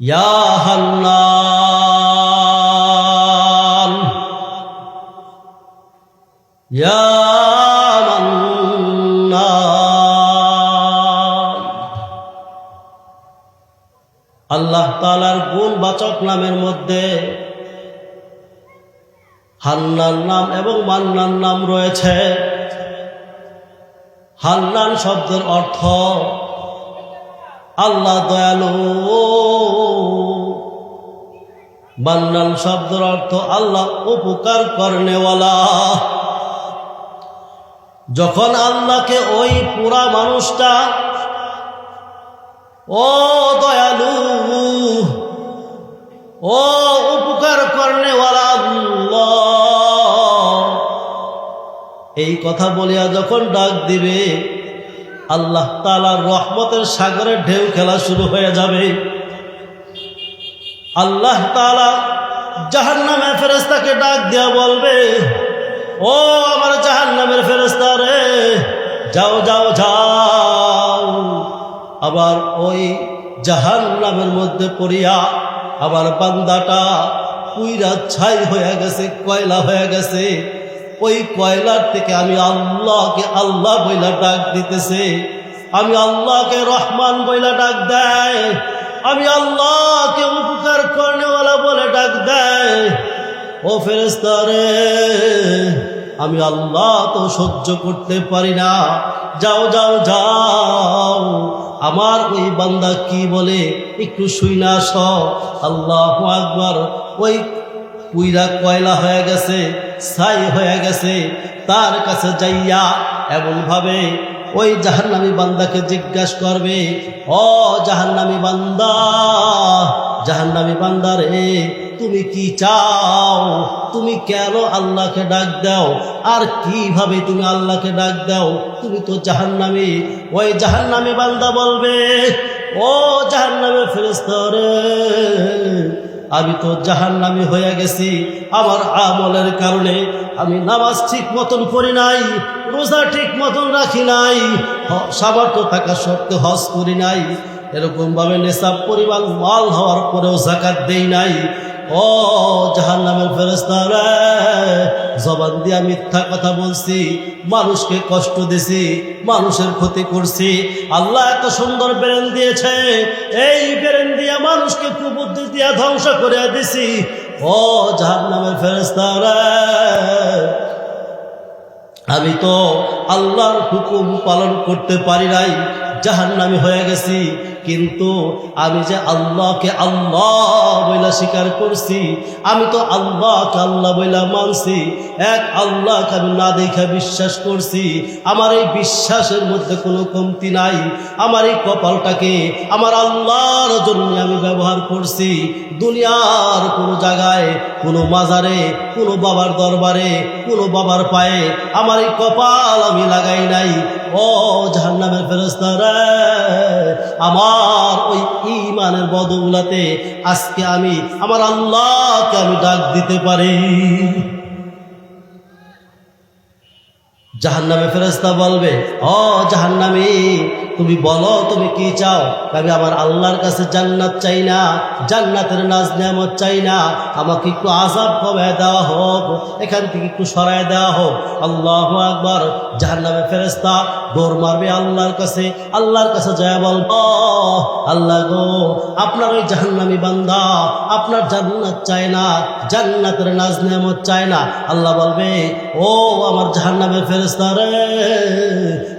ইয়া হান্নান ইয়া মান্নান। আল্লাহ তাআলার গুণবাচক নামের মধ্যে হান্নান নাম এবং মান্নান নাম রয়েছে। হান্নান শব্দের অর্থ আল্লাহ দয়ালু, মান্নান শব্দের অর্থ আল্লাহ উপকার করনেওয়ালা। যখন আল্লাহকে ওই পুরা মানুষটা ও দয়ালু, ও উপকার করনেওয়ালা আল্লাহ এই কথা বলিয়া যখন ডাক দিবে, আল্লাহ তাআলার রহমতের সাগরে ঢেউ খেলা শুরু হয়ে যাবে। আল্লাহ তাআলা জাহান্নামের ফেরেশতাকে ডাক দিয়া বলবে, ও আমার জাহান্নামের ফেরেশতা রে, যাও যাও যাও। আবার ওই জাহান্নামের মধ্যে পড়িয়া আমার বান্দাটা পুইরা ছাই হয়ে গেছে, কয়লা হয়ে গেছে। ওই কয়লার থেকে আমি আল্লাহকে আল্লাহ বইলা ডাক দিতেছে, আমি আল্লাহকে রহমান বইলা ডাক দেয়, আমি আল্লাহকে উপকার করনেওয়ালা বলে ডাক দেয়। ও ফেরেশতা রে, আমি আল্লাহ তো সহ্য করতে পারি না, যাও যাও যাও। আমার ওই বান্দা কি বলে একটু শুইনা আস। আল্লাহু আকবার। ওই পুইরা কয়লা হয়ে গেছে, ছাই হয়ে গেছে, তার কাছে যাইয়া এমন ভাবে ওই জাহান্নামী বান্দাকে জিজ্ঞাসা করবে, ও জাহান্নামী বান্দা, জাহান্নামী বান্দা রে, তুমি কি চাও? তুমি কেন আল্লাহকে ডাক দাও? আর কিভাবে তুমি আল্লাহকে ডাক দাও? তুমি তো জাহান্নামী। ওই জাহান্নামী বান্দা বলবে, ও জাহান্নামী ফেরেশতা রে, আমি তো জাহান্নামী হয়ে গেছি। আমার আমলের কারণে আমি নামাজ ঠিক মতন পড়ি নাই, রোজা ঠিক মতন রাখি নাই, সামর্থ্য থাকা সত্ত্বেও হজ করি নাই, এরকম ভাবে নেশাব পরিমাণ মাল হওয়ার পরেও যাকাত দেই নাই। ও জাহান্নামের ফেরেশতা রে, জবান দিয়া মিথ্যা কথা বলছি, মানুষকে কষ্ট দিছি, মানুষের ক্ষতি করছি। আল্লাহ এত সুন্দর ব্রেন দিয়েছে, এই ব্রেন দিয়া মানুষকে কুবুদ্ধি দিয়া ধ্বংস করে দিছি। ও জাহান্নামের ফেরেশতা রে, আমি তো আল্লাহর হুকুম পালন করতে পারি নাই, জাহান্নামী হয়ে গেছি। কিন্তু আমি যে আল্লাহকে আল্লাহ বইলা স্বীকার করছি, আমি তো আল্লাহকে আল্লাহ বইলা মানছি, এক আল্লাহকে আমি না দেখা বিশ্বাস করছি। আমার এই বিশ্বাসের মধ্যে কোনো কমতি নাই। আমার এই কপালটাকে আমার আল্লাহর জন্য আমি ব্যবহার করছি। দুনিয়ার কোনো জায়গায়, কোনো মাজারে, কোনো বাবার দরবারে, কোনো বাবার পায়ে আমার এই কপাল আমি লাগাই নাই। ও জাহান্নামের ফেরেশতা রে, আমার ওই ঈমানের বদৌলতে আজকে আমি আমার আল্লাহকে আমি ডাক দিতে পারি। জাহান্নামের ফেরেশতা বলবে, ও জাহান্নামী, তুমি বলো তুমি কি চাও? আমি আমার আল্লাহর কাছে জান্নাত চাই না, জান্নাতের নাজ নিয়ামত চাই না, আমাকে একটু আযাব কমায় দেওয়া হোক, এখান থেকে একটু সরায় দেওয়া হোক। আল্লাহু আকবার। জাহান্নামের ফেরেশতা দৌড় মারবে আল্লাহর কাছে, আল্লাহর কাছে যায় বলবো, আল্লাহ গো, আপনার ওই জাহান্নামী বান্দা আপনার জান্নাত চায় না, জান্নাতের নাজ নিয়ামত চায় না। আল্লাহ বলবে, ও আমার জাহান্নামের ফেরেশতা রে,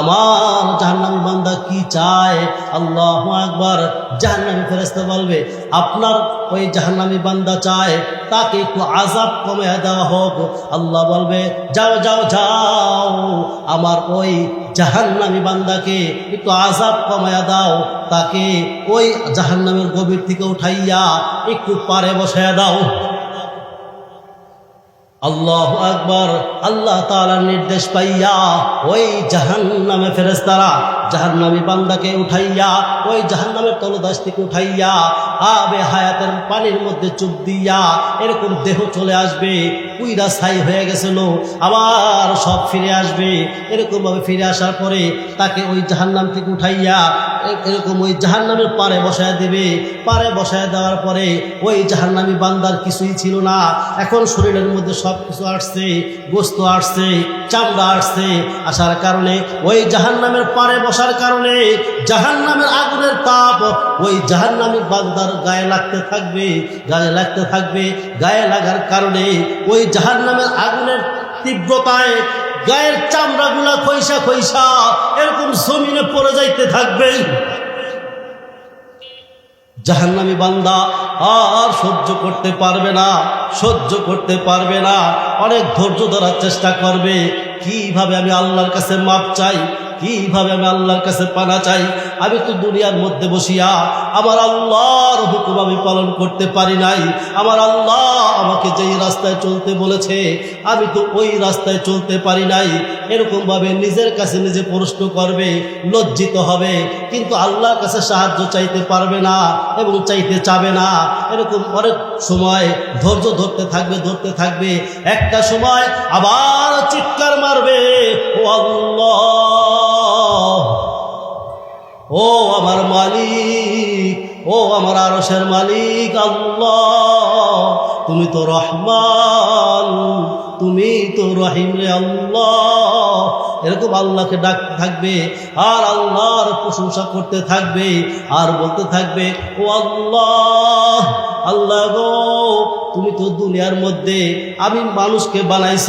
আমার জাহান্নামী বান্দা কি চায়? আল্লাহু আকবার। জাহান্নামী ফেরেশতা বলবে, আপনার ওই জাহান্নামী বান্দা চায় তাকে একটু আযাব কমিয়ে দেওয়া হোক। আল্লাহ বলবে, যাও যাও যাও, আমার ওই জাহান্নামী বান্দাকে একটু আযাব কমায়া দাও, তাকে ওই জাহান্নামের গভীর থেকে উঠাইয়া একটু পারে বসায়া দাও। আল্লাহু আকবার। আল্লাহ তাআলার নির্দেশ পাইয়া ওই জাহান্নামে ফেরেশতারা জাহান্নামী বান্দাকে উঠাইয়া ওই জাহান্নামের তলদেশ থেকে উঠাইয়া আবে হায়াতের পানির মধ্যে চুপ দিয়া এরকম দেহ চলে আসবে। পুইরা ছাই হয়ে গেছিল আবার সব ফিরে আসবে। এরকমভাবে ফিরে আসার পরে তাকে ওই জাহান্নাম থেকে উঠাইয়া এরকম ওই জাহান্নামের পারে বসায় দেবে। পারে বসায় দেওয়ার পরে ওই জাহান্নামী বান্দার কিছুই ছিল না, এখন শরীরের মধ্যে সব কিছু আসছে, গোস্ত আসছে, চামড়া আসছে। আসার কারণে ওই জাহান্নামের পারে বসার কারণে জাহান্নামের আগুনের তাপ ওই জাহান্নামী বান্দার গায়ে লাগতে থাকবে, গায়ে লাগতে থাকবে। গায়ে লাগার কারণে ওই জাহান্নামের আগুনের তীব্রতায় গায়ের চামড়াগুলা খইসা খইসা এরকম জমিনে পড়ে যাইতে থাকবে। জাহান্নামী বান্দা আর সহ্য করতে পারবে না, সহ্য করতে পারবে না। অনেক ধৈর্য ধরার চেষ্টা করবে, কিভাবে আমি আল্লাহর কাছে মাপ চাই, কিভাবে আমি আল্লাহর কাছে পানা চাই। আমি তো দুনিয়ার মধ্যে বসিয়া আমার আল্লাহর হুকুম আমি পালন করতে পারি নাই। আমার আল্লাহ আমাকে যেই রাস্তায় চলতে বলেছে আমি তো ওই রাস্তায় চলতে পারি নাই। এরকমভাবে নিজের কাছে নিজে প্রশ্ন করবে, লজ্জিত হবে, কিন্তু আল্লাহর কাছে সাহায্য চাইতে পারবে না এবং চাইতে চাবে না। এরকম অনেক সময় ধৈর্য ধরতে থাকবে, ধরতে থাকবে। একটা সময় আবার চিৎকার মারবে, ও আল্লাহ, ও আমার মালিক, ও আমার আরশের মালিক আল্লাহ, তুমি তো রহমান, তুমি তো রহিম রে আল্লাহ। এরকম আল্লাহকে ডাকতে থাকবে আর আল্লাহর প্রশংসা করতে থাকবে আর বলতে থাকবে, ও আল্লাহ, আল্লাহ গো, তুমি তো দুনিয়ার মধ্যে আমি মানুষকে বানাইছ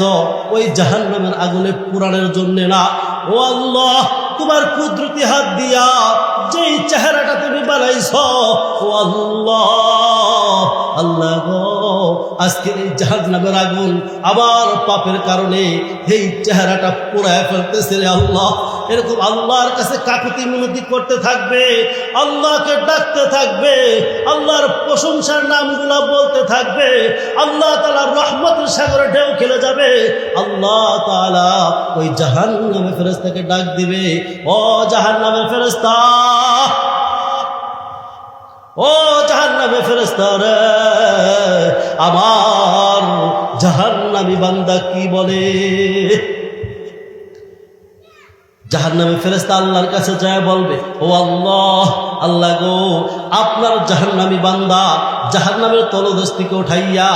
ওই জাহান্নামের আগুনে পুরানোর জন্য না। ও আল্লাহ, তোমার কুদরতি হাত দিয়া যেই চেহারাটা তুমি বানাইছ, ও আল্লাহ, আল্লাহ গো, আজকে এই জাহান্নামের আগুন আমার পাপের কারণে এই চেহারাটা পুরায় ফেলতেছে রে আল্লাহ। এরকম আল্লাহর কাছে কাকুতি মিনতি করতে থাকবে, আল্লাহকে ডাকতে থাকবে, আল্লাহর প্রশংসার নামগুলা বলতে থাকবে। আল্লাহ তাআলার রহমতের সাগরে ঢেউ খেলে যাবে। আল্লাহ তাআলা ওই জাহান্নামের ফেরেশতাকে ডাক দিবে, ও জাহান্নামের ফেরেশতা, ও জাহান্নামের ফেরেশতা রে, আমার জাহান্নামী বান্দা কি বলে। জাহান্নামের ফেরেশতা আল্লাহর কাছে যায় বলবে, ও আল্লাহ, আল্লাহ গো, আপনার জাহান্নামী বান্দা জাহান্নামের তলদেশ থেকে উঠাইয়া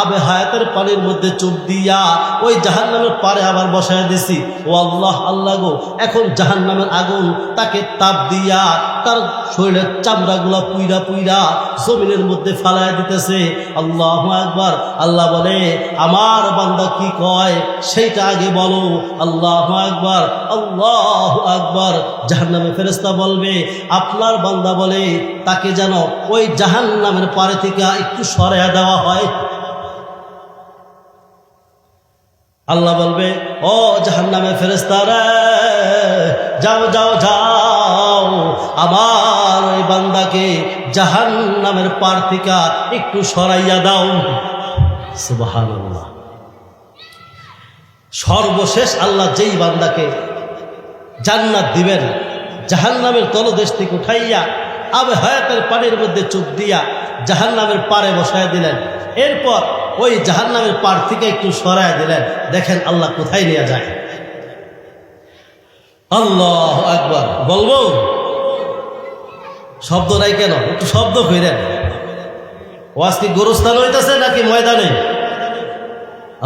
আবে হায়াতের পানির মধ্যে চুপ দিয়া ওই জাহান্নামের পারে আবার বসায় দিছি। ও আল্লাহ, আল্লাহ গো, এখন জাহান্নামের আগুন তাকে তাপ দিয়া তার শরীরের চামড়াগুলা পুইরা পুইরা জমিনের মধ্যে ফালায় দিতেছে। আল্লাহু আকবার। আল্লাহ বলে, আমার বান্দা কি কয় সেইটা আগে বলো। আল্লাহু আকবার, আল্লাহু আকবার। জাহান্নামের ফেরেশতা বলবে, আপনার বান্দা বলে তাকে যেন ওই জাহান্নামের পারে থেকে একটু সরাইয়া দেওয়া হয়। আল্লাহ বলবে, ও জাহান্নামের ফেরেশতারা, যাও যাও যাও, আমার ওই বান্দাকে জাহান্নামের পার থেকে একটু সরাইয়া দাও। সুবহানাল্লাহ। সর্বশেষ আল্লাহ যেই বান্দাকে জান্নাত দিবেন জাহান্নামের তলদেশ থেকে উঠাইয়া আবে হায়াতের পানির মধ্যে চুপ দিয়া জাহান্নামের পারে বসায় দিলেন। এরপর ওই জাহান্নামের পার থেকে একটু সরায় দিলেন। দেখেন আল্লাহ কোথায় নিয়ে যায়। আল্লাহু আকবার। বলবো শব্দ নাই কেন? একটু শব্দ কইরেন। ও আজকে গোরস্থান হইতেছে নাকি ময়দানে?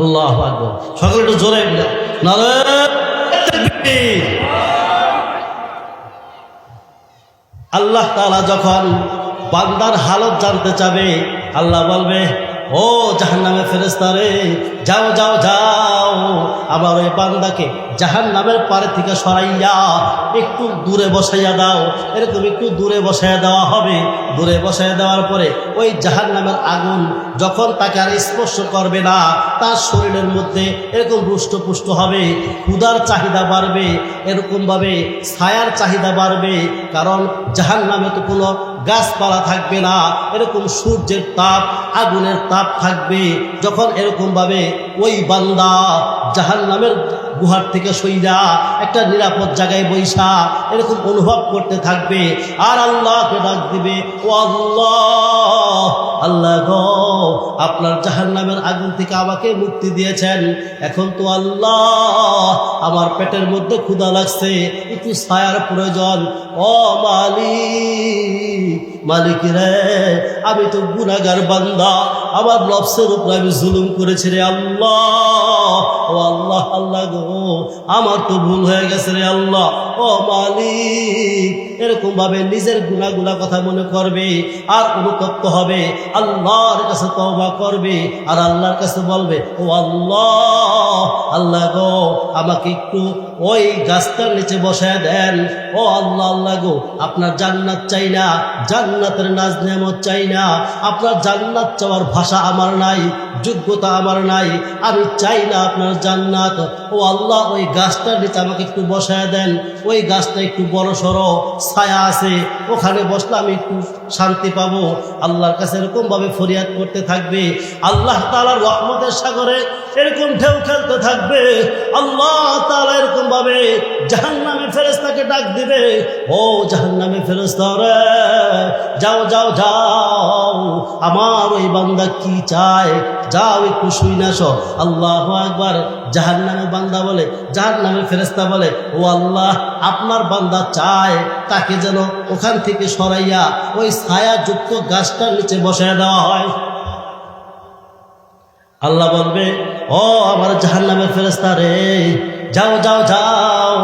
আল্লাহু আকবার। সকলে একটু জোরে নারে তাকবীর। আল্লাহ তাআলা যখন বান্দার হালত জানতে চাবে, আল্লাহ বলবে, ও জাহান্নামের ফেরেশতা রে, যাও যাও যাও, আবার ওই বান্দাকে জাহান্নামের পারে থেকে সরাইয়া একটু দূরে বসাইয়া দাও। এরকম একটু দূরে বসাইয়া দেওয়া হবে। দূরে বসাইয়া দেওয়ার পরে ওই জাহান্নামের আগুন যখন তাকে আর স্পর্শ করবে না, তার শরীরের মধ্যে এরকম রুষ্টপুষ্ট হবে, ক্ষুধার চাহিদা বাড়বে, এরকমভাবে ছায়ার চাহিদা বাড়বে। কারণ জাহান্নামে তো কোনো গাছপালা থাকবে না, এরকম সূর্যের তাপ, আগুনের তাপ থাকবে। যখন এরকমভাবে ওই বান্দা জাহান্নামের গুহার থেকে সইরা একটা নিরাপদ জায়গায় বৈশা এরকম অনুভব করতে থাকবে আর আল্লাহকে ডাক দিবে, ও আল্লাহ, আল্লাহ গো, আপনার জাহান্নামের আগুন থেকে আমাকে মুক্তি দিয়েছেন, এখন তো আল্লাহ আমার পেটের মধ্যে ক্ষুধা লাগছে, একটু ছায়ার প্রয়োজন। ও মালিক রে, আমি তো গুনাহগার বান্দা, আমার নফসের উপর আমি জুলুম করেছি রে আল্লাহ। ও আল্লাহ, আল্লাহ গো, আমার তো ভুল হয়ে গেছে রে আল্লাহ। ও মালিক, এরকম ভাবে নিজের গুনাহগুলা কথা মনে করবে আর অনুতপ্ত হবে, আল্লাহর কাছে তওবা করবে আর আল্লাহর কাছে বলবে, ও আল্লাহ, আল্লাহ গো, আমাকে একটু ওই গাছটার নিচে বসায় দেন। ও আল্লাহ, আল্লাহ গো, আপনার জান্নাত চাই না, জান্নাতের নাজ নেয়ামত চাই না, আপনার জান্নাত চাওয়ার ভাষা আমার নাই, যোগ্যতা আমার নাই, আমি চাই না আপনার জান্নাত। ও আল্লাহ, ওই গাছটার নিচে আমাকে একটু বসায় দেন, ওই গাছটা একটু বড় সড়ো, ছায়া আছে, ওখানে বসলে আমি একটু শান্তি পাবো। আল্লাহর কাছে এরকম ভাবে ফরিয়াদ করতে থাকবে, আল্লাহ তাআলার রহমতের সাগরে এরকম ঢেউ খেলতে থাকবে। আল্লাহ তাআলা এরকম ভাবে জাহান্নামী ফেরেশতাকে ডাক দিবে, ও জাহান্নামী ফেরেশতা রে, যাও যাও যাও, আমার ওই বান্দা কি চায়, যাও একটু শুইনা আসো। আল্লাহু আকবার। জাহান্নামের বান্দা বলে, জাহান্নামের ফেরেশতা বলে, ও আল্লাহ, আপনার বান্দা চায় তাকে যেন ওখান থেকে সরাইয়া ওই ছায়াযুক্ত গাছটার নিচে বসায় দেওয়া হয়। আল্লাহ বলবে, ও আমার জাহান্নামের ফেরেশতা রে, যাও যাও যাও,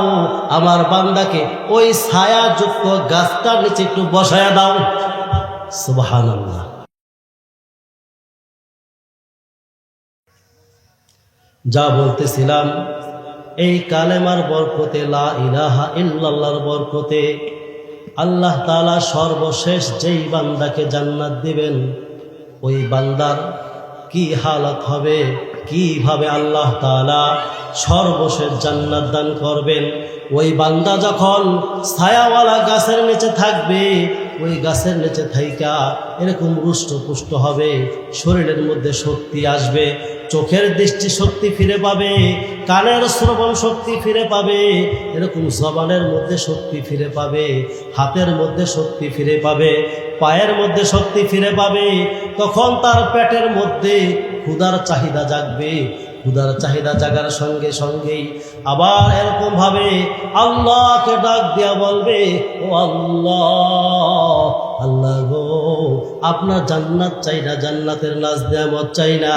আমার বান্দাকে ওই ছায়াযুক্ত গাছটার নিচে একটু বসায় দাও। সুবহানাল্লাহ। যা বলতেছিলাম, এই কালেমার বরকতে, লা ইলাহা ইল্লাল্লাহর বরকতে আল্লাহ তাআলা সর্বশেষ যেই বান্দাকে জান্নাত দিবেন, ওই বান্দার কি হালত হবে, কিভাবে আল্লাহ তাআলা সর্বশেষ জান্নাত দান করবেন। ওই বান্দা যখন ছায়াওয়ালা গাছের নিচে থাকবে, ওই গাছের নিচে থাইকা এরকম রুষ্টপুষ্ট হবে, শরীরের মধ্যে শক্তি আসবে, চোখের দৃষ্টি শক্তি ফিরে পাবে, কানের শ্রবণ শক্তি ফিরে পাবে, এরকম জবানের মধ্যে শক্তি ফিরে পাবে, হাতের মধ্যে শক্তি ফিরে পাবে, পায়ের মধ্যে শক্তি ফিরে পাবে। তখন তার পেটের মধ্যে ক্ষুধার চাহিদা জাগবে, ক্ষুধার চাহিদা জাগার সঙ্গে সঙ্গেই আবার এরকম ভাবে আল্লাহকে ডাক দিয়া বলবে, ও আল্লাহ, আল্লাহ গো, আপনার জান্নাত চাই না, জান্নাতের নাজ নেয়ামত চাই না,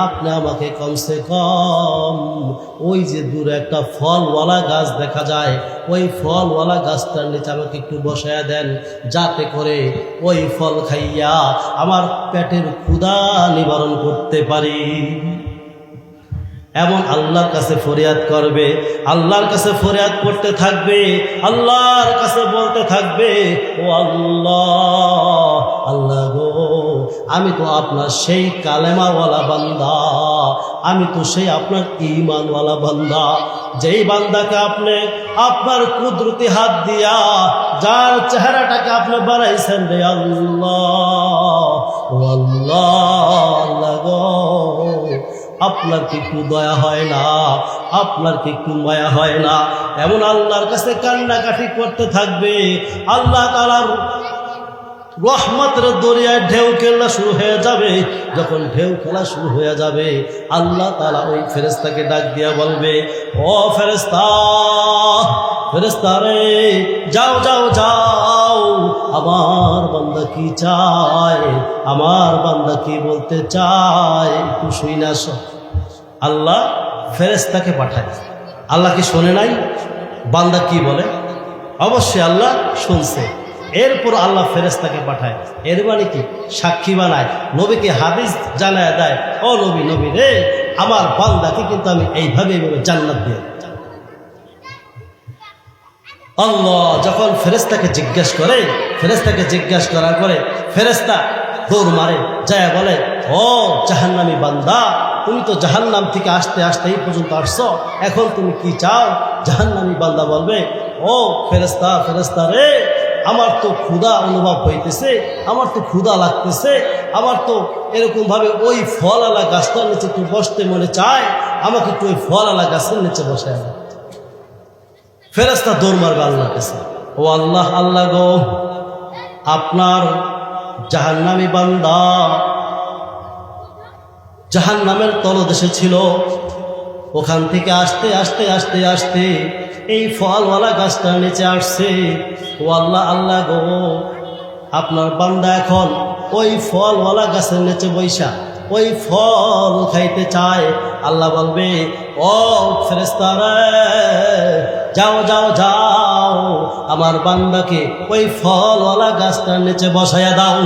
আপনি আমাকে কমসে কম ওই যে দূরে একটা ফলওয়ালা গাছ দেখা যায়, ওই ফলওয়ালা গাছটার নিচে আমাকে একটু বসায়া দেন, যাতে করে ওই ফল খাইয়া আমার পেটের ক্ষুধা নিবারণ করতে পারি। এমন আল্লাহর কাছে ফরিয়াদ করবে, আল্লাহর কাছে ফরিয়াদ করতে থাকবে, আল্লাহর কাছে বলতে থাকবে, ও আল্লাহ, আল্লাহ গো, আমি তো আপনার সেই কালেমাওয়ালা বান্দা, আমি তো সেই আপনার ঈমানওয়ালা বান্দা, যেই বান্দাকে আপনি আপনার কুদরতি হাত দিয়া যার চেহারাটাকে আপনি বানাইছেন রে আল্লাহ। ও আল্লাহ, আল্লাহ গো, আপনার কি একটু দয়া হয় না, আপনার কি একটু মায়া হয় না? এমন আল্লাহর কাছে কান্নাকাটি করতে থাকবে। আল্লাহ তাআলার রহমতের দরিয়ায় ঢেউ খেলা শুরু হয়ে যাবে। যখন ঢেউ খেলা শুরু হয়ে যাবে, আল্লাহ তাআলা ওই ফেরেশতাকে ডাক দিয়া বলবে, ও ফেরেশতা, ফেরেশতা রে, যাও যাও যাও, আমার বান্দা কি চায়, আমার বান্দা কি বলতে চায়, একটু শুইনা আসো। আল্লাহ ফেরেশতাকে পাঠায়। আল্লাহ কি শোনে নাই বান্দা কি বলে? অবশ্যই আল্লাহ শুনছে। এরপর আল্লাহ ফেরেশতাকে পাঠায়, এর মানে কি সাক্ষী বানায়, নবীকে হাদিস জানায় দেয়, ও নবী, নবী রে, আমার বান্দাকে কিন্তু আমি এইভাবে জান্নাত দিয়ে। আল্লাহ যখন ফেরেশতাকে জিজ্ঞেস করে, ফেরেশতাকে জিজ্ঞেস করার পরে ফেরেশতা দৌড় মারে, যায় বলে, ও জাহান্নামী বান্দা, তুমি তো জাহান্নাম থেকে আসতে আসতে এই পর্যন্ত আসছো, এখন তুমি কি চাও? জাহান্নামী বান্দা বলবে, ও ফেরেশতা, ফেরেশতা রে, আমার তো ক্ষুধা অনুভব হইতেছে, আমার তো ক্ষুধা লাগতেছে, আমার তো এরকম ভাবে ওই ফলওয়ালা গাছটার নিচে একটু বসতে মনে চায়, আমাকে একটু ওই ফলওয়ালা গাছের নিচে বসায়। ফেরেশতা দৌড় মারবে আল্লাহর কাছে, ও আল্লাহ, আল্লাহ গো, আপনার জাহান্নামী বান্দা জাহান্নামের তলদেশে ছিল। ওখান থেকে আস্তে আস্তে আস্তে আস্তে এই ফলওয়ালা গাছটার নিচে আসছে। ও আল্লাহ, আল্লাহ গো, আপনার বান্দা এখন ওই ফলওয়ালা গাছের নিচে বৈশা ওই ফল খাইতে চায়। আল্লাহ বলবে, ও ফেরেশতারা, যাও যাও যাও, আমার বান্দাকে ওই ফলওয়ালা গাছটার নিচে বসাইয়া দাও।